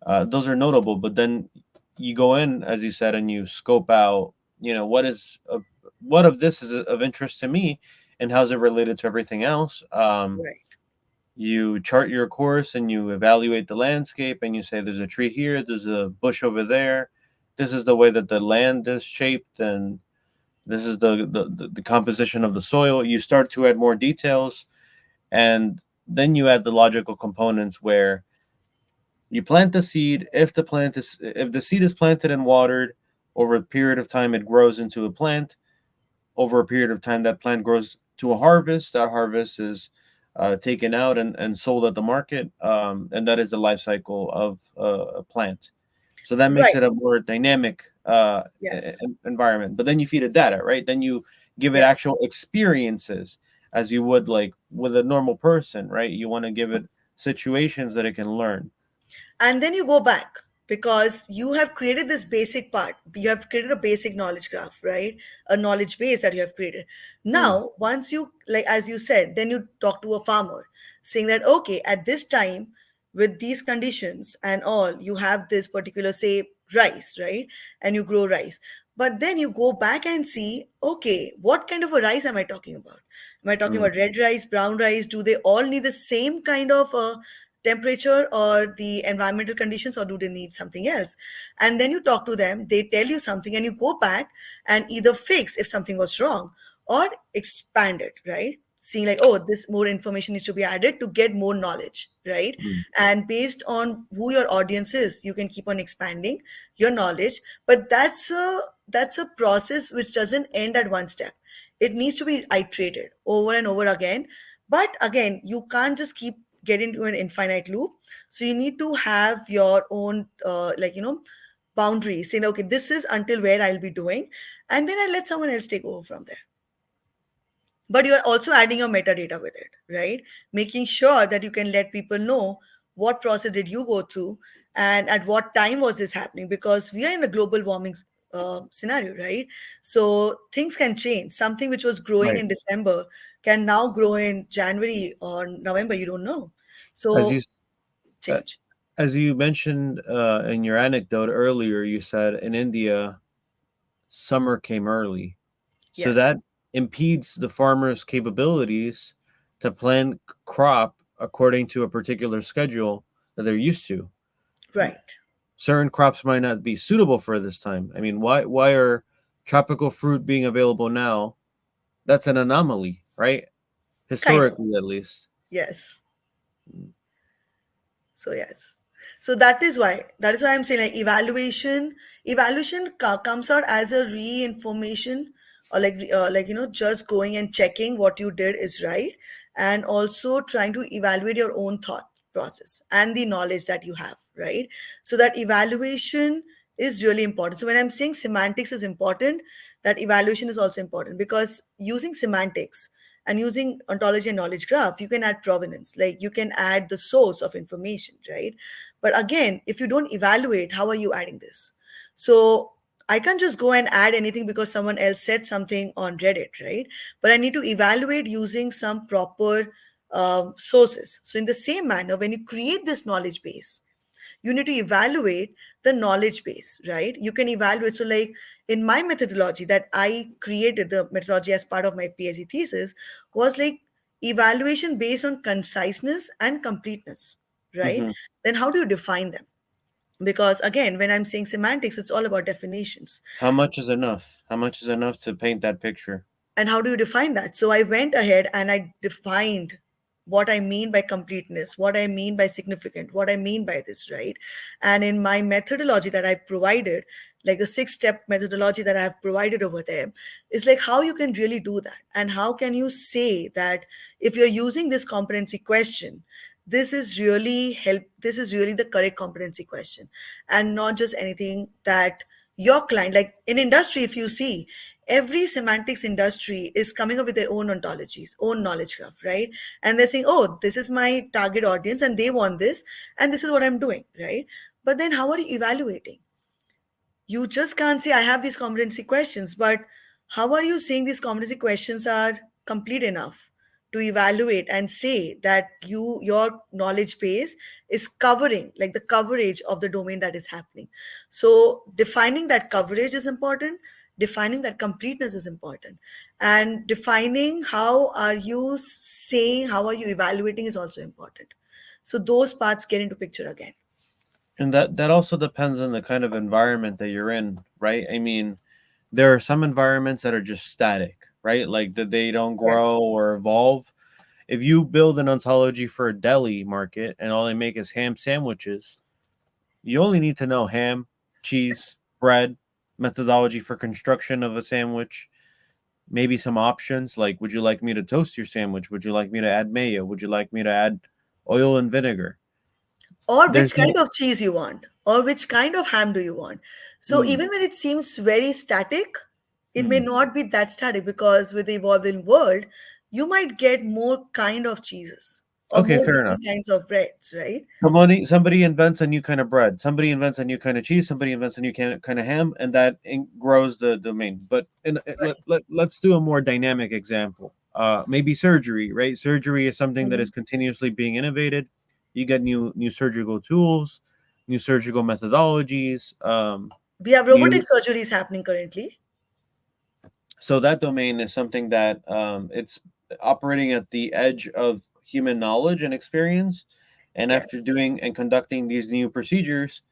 Those are notable, but then you go in, as you said, and you scope out. What of this is of interest to me, and how's it related to everything else? right, You chart your course and you evaluate the landscape, and you say there's a tree here, there's a bush over there. This is the way that the land is shaped, and this is the composition of the soil. You start to add more details, and then you add the logical components where you plant the seed. If the seed is planted and watered over a period of time, it grows into a plant. Over a period of time, that plant grows to a harvest. That harvest is taken out and sold at the market, and that is the life cycle of a plant. So that makes right. it a more dynamic Yes, environment. But then you feed it data, right? Then you give it yes. actual experiences, as you would like with a normal person, right? You want to give it situations that it can learn. And then you go back, because you have created this basic part, you have created a basic knowledge graph, right? A knowledge base that you have created. Mm, Now once you, like as you said, then you talk to a farmer saying that, okay, at this time, with these conditions and all, you have this particular, say, rice, right? And you grow rice. But then you go back and see, okay, what kind of a rice am I talking about? Am I talking mm, about red rice, brown rice? Do they all need the same kind of temperature or the environmental conditions, or do they need something else? And then you talk to them, they tell you something, and you go back and either fix if something was wrong, or expand it, right? Seeing like, oh, this more information needs to be added to get more knowledge, right? mm. And based on who your audience is, you can keep on expanding your knowledge. But that's a process which doesn't end at one step. It needs to be iterated over and over again. But again, you can't just keep get into an infinite loop. So you need to have your own boundaries, saying, okay, this is until where I'll be doing, and then I let someone else take over from there. But you are also adding your metadata with it, right? Making sure that you can let people know what process did you go through, and at what time was this happening, because we are in a global warming scenario, right? So things can change. Something which was growing Right. in December can now grow in January or November, you don't know. As you So uh, change. as you mentioned in your anecdote earlier, you said in India summer came early. So that Yes, impedes the farmer's capabilities to plan crop according to a particular schedule that they're used to. right. Certain crops might not be suitable for this time. I mean, why are tropical fruit being available now? That's an anomaly, right? Kind of. Historically, at least. Yes. So yes. So that is why I'm saying, like, evaluation comes out as a re-information or just going and checking what you did is right, and also trying to evaluate your own thought process and the knowledge that you have, right? So that evaluation is really important. So when I'm saying semantics is important, that evaluation is also important, because using semantics and using ontology and knowledge graph, you can add provenance, like you can add the source of information, right? But again, if you don't evaluate, how are you adding this? So I can't just go and add anything because someone else said something on Reddit, right? But I need to evaluate using some proper sources. So in the same manner, when you create this knowledge base, you need to evaluate the knowledge base, right? You can evaluate. So, like in my methodology that I created, the methodology as part of my PhD thesis was like evaluation based on conciseness and completeness, right? Hmm. Then how do you define them? Because again, when I'm saying semantics, it's all about definitions. How much is enough? How much is enough to paint that picture? And how do you define that? So I went ahead and I defined what I mean by completeness, what I mean by significant, what I mean by this, right? And in my methodology that I provided, like the 6 step methodology that I have provided over there, is like how you can really do that. And how can you say that if you're using this competency question, this is really the correct competency question, and not just anything that your client, like in industry, if you see, every semantics industry is coming up with their own ontologies, own knowledge graph, right? And they're saying, oh, this is my target audience and they want this, and this is what I'm doing, right? But then how are you evaluating? You just can't say I have these competency questions, but how are you saying these competency questions are complete enough to evaluate and say that your knowledge base is covering, like the coverage of the domain that is happening? So defining that coverage is important, defining that completeness is important, and defining how are you saying, how are you evaluating is also important. So those parts get into picture again. And that also depends on the kind of environment that you're in, right? I mean, there are some environments that are just static, right? Like that they don't grow Yes. or evolve. If you build an ontology for a deli market and all they make is ham sandwiches, you only need to know ham, cheese, bread, methodology for construction of a sandwich, maybe some options like would you like me to toast your sandwich? Would you like me to add mayo? Would you like me to add oil and vinegar? Or which There's kind no of cheese you want, or which kind of ham do you want. So mm, even when it seems very static, it may mm. not be that static, because with the evolving world, you might get more kind of cheeses or Okay, more fair enough. different kinds of breads, right? Somebody invents a new kind of bread. Somebody invents a new kind of cheese. Somebody invents a new kind of ham, and that grows the domain. But let's do a more dynamic example. Maybe surgery, right? Surgery is something that Mhm. is continuously being innovated. You get new surgical tools, new surgical methodologies. We have robotic New surgeries happening currently. So that domain is something that it's operating at the edge of human knowledge and experience. And after Yes. doing and conducting these new procedures,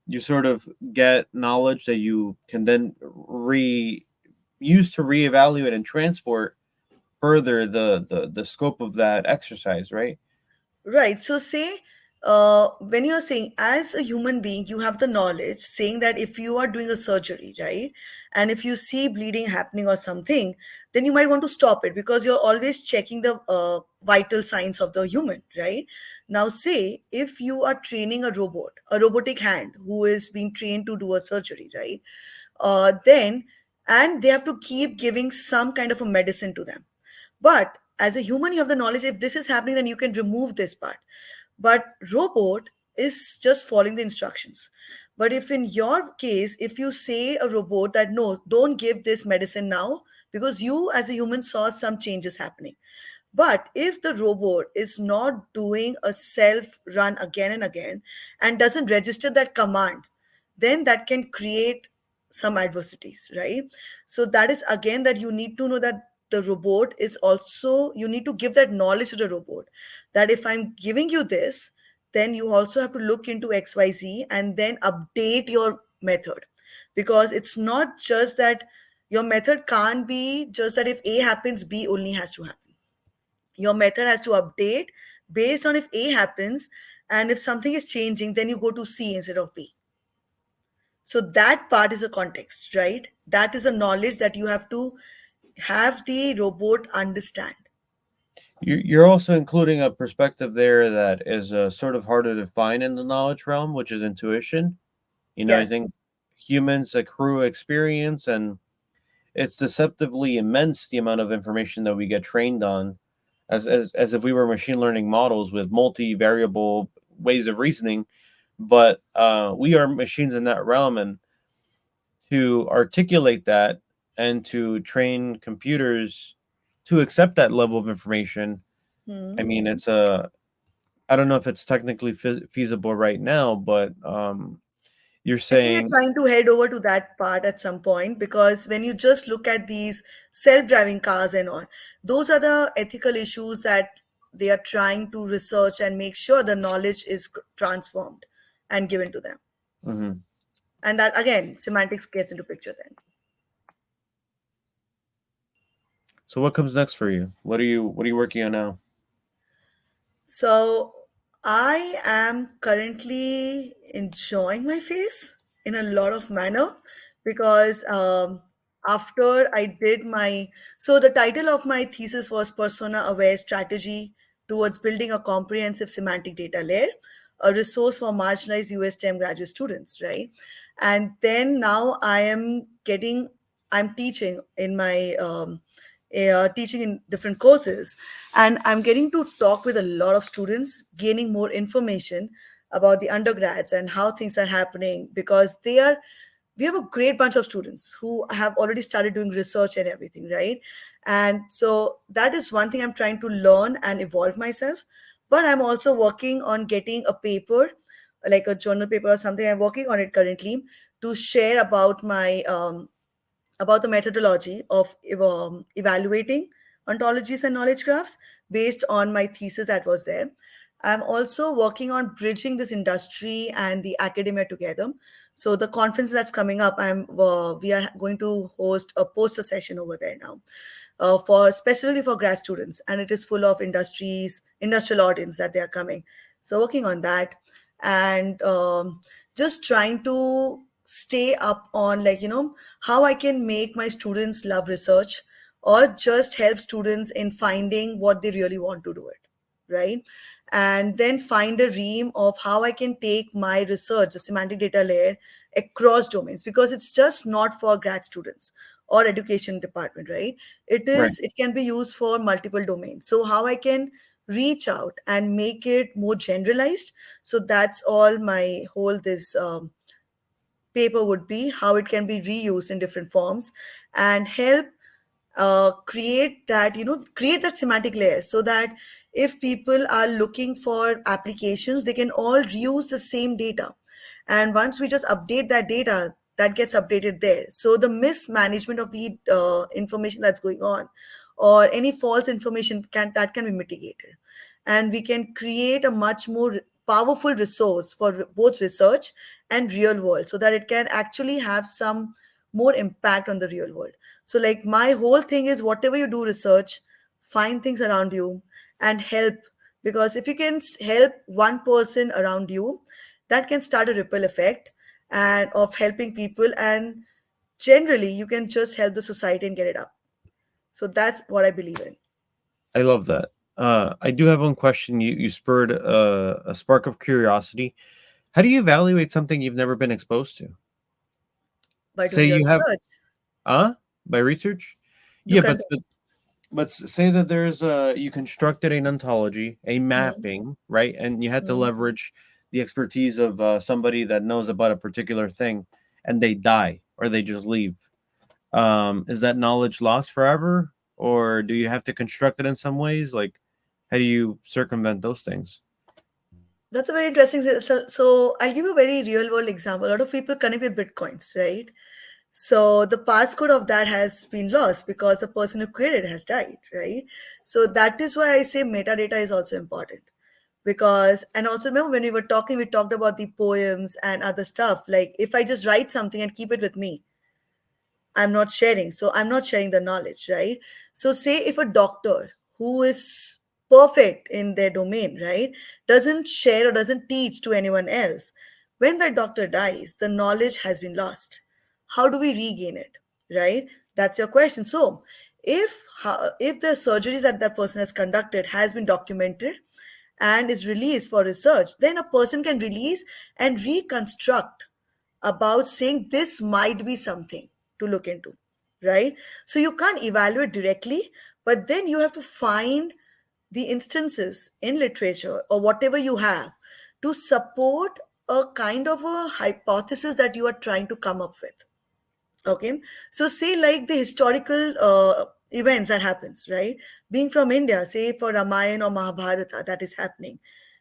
you sort of get knowledge that you can then re use to reevaluate and transport further the scope of that exercise, right? Right. So, say, when you're saying as a human being, you have the knowledge, saying that if you are doing a surgery, right, and if you see bleeding happening or something, then you might want to stop it, because you're always checking the vital signs of the human, right? Now, say if you are training a robot, a robotic hand who is being trained to do a surgery, right? Then, and they have to keep giving some kind of a medicine to them. But as a human, you have the knowledge, if this is happening, then you can remove this part. But robot is just following the instructions. But if in your case, if you say a robot that no, don't give this medicine now, because you as a human saw some changes happening. But if the robot is not doing a self run again and again and doesn't register that command, then that can create some adversities, right? So that is again that you need to know that the robot is also, you need to give that knowledge to the robot, that if I'm giving you this, then you also have to look into XYZ and then update your method. Because it's not just that your method can't be just that if A happens, B only has to happen. Your method has to update based on if A happens, and if something is changing, then you go to C instead of B. So that part is a context, right? That is a knowledge that you have to have the robot understand. You're also including a perspective there that is sort of harder to find in the knowledge realm, which is intuition. I think Yes. humans accrue experience, and it's deceptively immense the amount of information that we get trained on, as if we were machine learning models with multivariable ways of reasoning. But we are machines in that realm, and to articulate that and to train computers to accept that level of information, I Hmm. mean, I don't know if it's technically feasible right now, but you're I think saying, we're trying to head over to that part at some point, because when you just look at these self-driving cars and all, those are the ethical issues that they are trying to research and make sure the knowledge is transformed and given to them. mhm. And that again, semantics gets into picture then. So what comes next for you? What are you working on now? So I am currently enjoying my face in a lot of manner, because after I did my, so the title of my thesis was Persona Aware Strategy Towards Building a Comprehensive Semantic Data Layer, a resource for marginalized US STEM graduate students, right? And then now I'm teaching in my teaching in different courses, and I'm getting to talk with a lot of students, gaining more information about the undergrads and how things are happening, because we have a great bunch of students who have already started doing research and everything, right? And so that is one thing I'm trying to learn and evolve myself. But I'm also working on getting a paper, like a journal paper or something. I'm working on it currently to share about the methodology of evaluating ontologies and knowledge graphs based on my thesis that was there. I'm also working on bridging this industry and the academia together. So the conference that's coming up, we are going to host a poster session over there now, for specifically for grad students, and it is full of industrial audience that they are coming. So working on that, and just trying to stay up on, like, how I can make my students love research, or just help students in finding what they really want to do it, right? And then find a ream of how I can take my research, the semantic data layer, across domains, because it's just not for grad students or education department, right? Right. It can be used for multiple domains. So how I can reach out and make it more generalized. So that's all my whole this paper would be, how it can be reused in different forms, and help create that semantic layer, so that if people are looking for applications, they can all reuse the same data. And once we just update that data, that gets updated there, so the mismanagement of the information that's going on, or any false information can be mitigated, and we can create a much more powerful resource for both research and real world, so that it can actually have some more impact on the real world. So, like, my whole thing is, whatever you do research, find things around you and help. Because if you can help one person around you, that can start a ripple effect and of helping people. And generally, you can just help the society and get it up. So that's what I believe in. I love that. I do have one question. You spurred a spark of curiosity. How do you evaluate something you've never been exposed to? By Say doing your you have, research, by research? you Yeah, can. but say that there's you constructed an ontology, a Hmm. mapping, right? And you had to Hmm. leverage the expertise of somebody that knows about a particular thing, and they die or they just leave. Is that knowledge lost forever, or do you have to construct it in some ways? Like, how do you circumvent those things? That's a very interesting. So I'll give you a very real world example. A lot of people connect with bitcoins, right? So the passcode of that has been lost because the person who created has died, right? So that is why I say metadata is also important. Because, and also remember when we were talking, we talked about the poems and other stuff. Like, if I just write something and keep it with me, I'm not sharing. So I'm not sharing the knowledge, right? So say if a doctor who is perfect in their domain, right, doesn't share or doesn't teach to anyone else, when that doctor dies, the knowledge has been lost. How do we regain it, right? That's your question. So If the surgeries that that person has conducted has been documented and is released for research, then a person can release and reconstruct about saying this might be something to look into, right? So you can't evaluate directly, but then you have to find the instances in literature or whatever you have to support a kind of a hypothesis that you are trying to come up with. Okay, so say like the historical events that happens, right? Being from India, say for Ramayana or Mahabharata that is happening,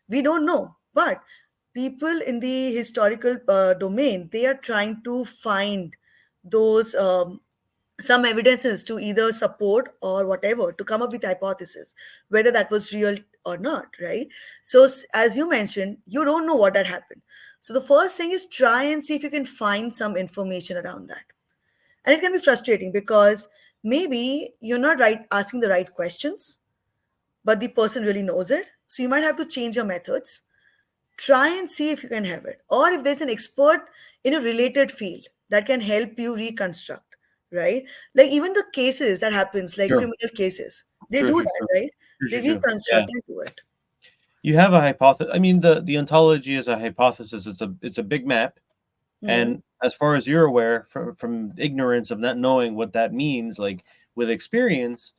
we don't know, but people in the historical domain, they are trying to find those some evidences to either support or whatever to come up with hypothesis whether that was real or not, right? So as you mentioned, you don't know what had happened, so the first thing is try and see if you can find some information around that. And it can be frustrating because maybe you're not right asking the right questions, but the person really knows it. So you might have to change your methods. Try and see if you can have it. Or if there's an expert in a related field that can help you reconstruct, right? Like even the cases that happens, like True. criminal cases, they True. do True. that, True. right? True. They True. True. Yeah. reconstruct into it. You have a hypothesis. I mean, the ontology is a hypothesis. It's a big map. Hmm. And as far as you're aware, from ignorance of not knowing what that means, like with experience,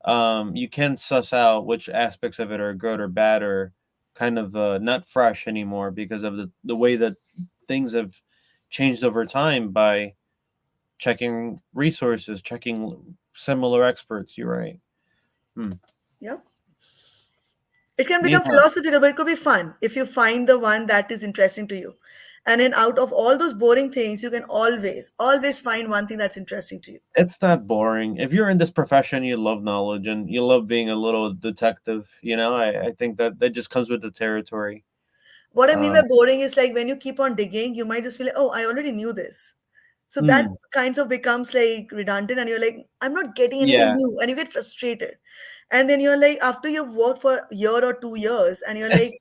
you can suss out which aspects of it are good or bad or kind of not fresh anymore because of the way that things have changed over time by checking resources, checking similar experts. You're right. Hmm. Yeah. It can become Neha, philosophical, but it could be fun if you find the one that is interesting to you. And then out of all those boring things, you can always find one thing that's interesting to you. it's not boring. If you're in this profession, you love knowledge and you love being a little detective. I think that just comes with the territory. What I mean by Um, boring is like when you keep on digging, you might just feel like, oh, I already knew this. So that mm, kinds of becomes like redundant, and you're like, I'm not getting anything yeah, new, and you get frustrated. And then you're like, after you've worked for a year or 2 years, and you're like,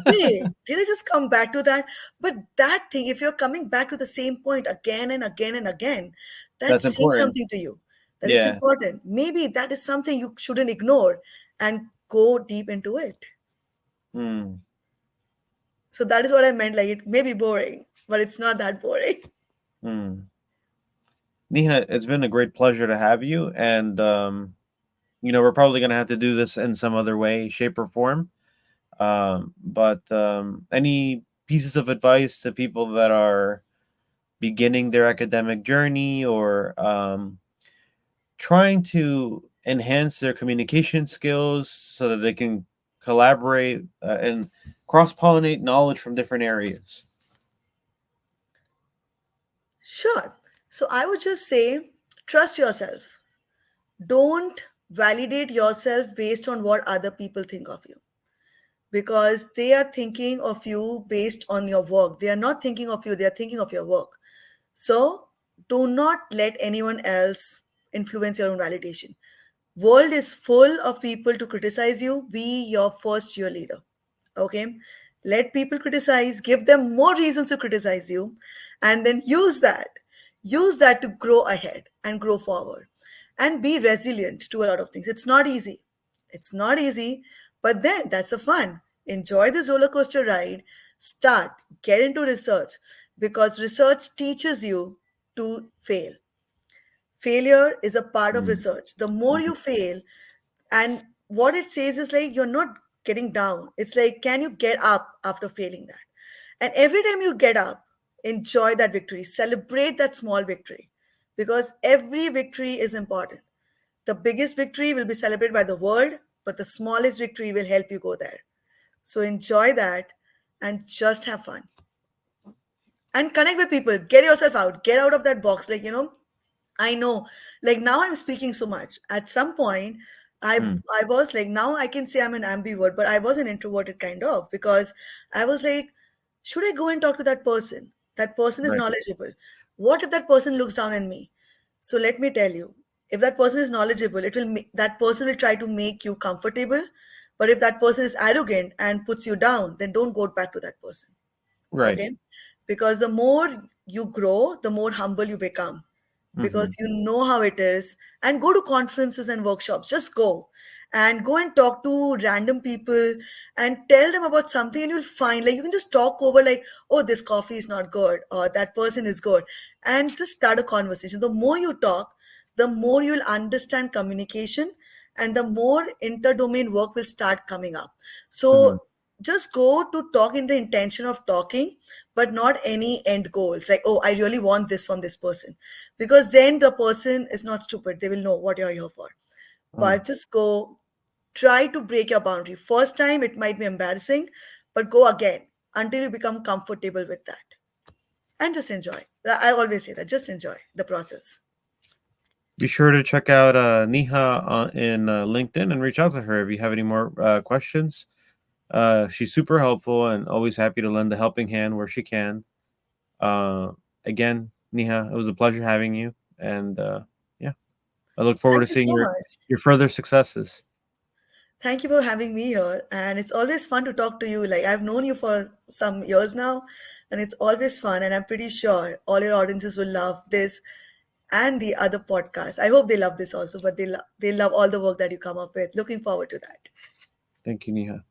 wait, did I just come back to that? But that thing, if you're coming back to the same point again and again and again, that's that's saying important. something to you. That it's Yeah. important. Maybe that is something you shouldn't ignore and go deep into it. Mm, So that is what I meant. Like it may be boring, but it's not that boring. mm. Neha, it's been a great pleasure to have you, and we're probably gonna have to do this in some other way, shape, or form. But any pieces of advice to people that are beginning their academic journey or trying to enhance their communication skills so that they can collaborate and cross pollinate knowledge from different areas? Sure. So I would just say trust yourself. Don't validate yourself based on what other people think of you, because they are thinking of you based on your work. They are not thinking of you, they are thinking of your work. So do not let anyone else influence your own validation. World is full of people to criticize you. Be your first cheerleader. Okay, let people criticize, give them more reasons to criticize you, and then use that to grow ahead and grow forward and be resilient to a lot of things. It's not easy, but then that's the fun. Enjoy this roller coaster ride. Get into research, because research teaches you to fail. Failure is a part of Mm, research. The more you fail, and what it says is like you're not getting down. It's like, can you get up after failing that? And every time you get up, enjoy that victory, celebrate that small victory, because every victory is important. The biggest victory will be celebrated by the world, but the smallest victory will help you go there. So enjoy that and just have fun and connect with people. Get yourself out, get out of that box. I know, like now I'm speaking so much. At some point, mm, I was like, now I can say I'm an ambivert, but I was an introverted kind of, because I was like, should I go and talk to that person? That person is right, knowledgeable. What if that person looks down on me? So let me tell you, if that person is knowledgeable, that person will try to make you comfortable. But if that person is arrogant and puts you down, then don't go back to that person. right. Okay, because the more you grow, the more humble you become. Mm-hmm. because you know how it is. And go to conferences and workshops. Just go and go and talk to random people and tell them about something, and you'll find, like, you can just talk over, like, oh, this coffee is not good, or that person is good, and just start a conversation. The more you talk, the more you'll understand communication, and the more interdomain work will start coming up. Mm-hmm. So just go to talk in the intention of talking, but not any end goals like, oh, I really want this from this person, because then the person is not stupid, they will know what you're here for. Mm. But just go, try to break your boundary. First time it might be embarrassing, but go again until you become comfortable with that, and just enjoy. I always say that, just enjoy the process. Be sure to check out Neha in LinkedIn and reach out to her if you have any more questions. She's super helpful and always happy to lend a helping hand where she can. Uh, Again, Neha, it was a pleasure having you, and yeah, I look forward Thank to you seeing so much. your further successes. Thank you for having me here. And it's always fun to talk to you. Like, I've known you for some years now, and it's always fun. And I'm pretty sure all your audiences will love this and the other podcast. I hope they love this also, but they love all the work that you come up with. Looking forward to that. Thank you, Neha.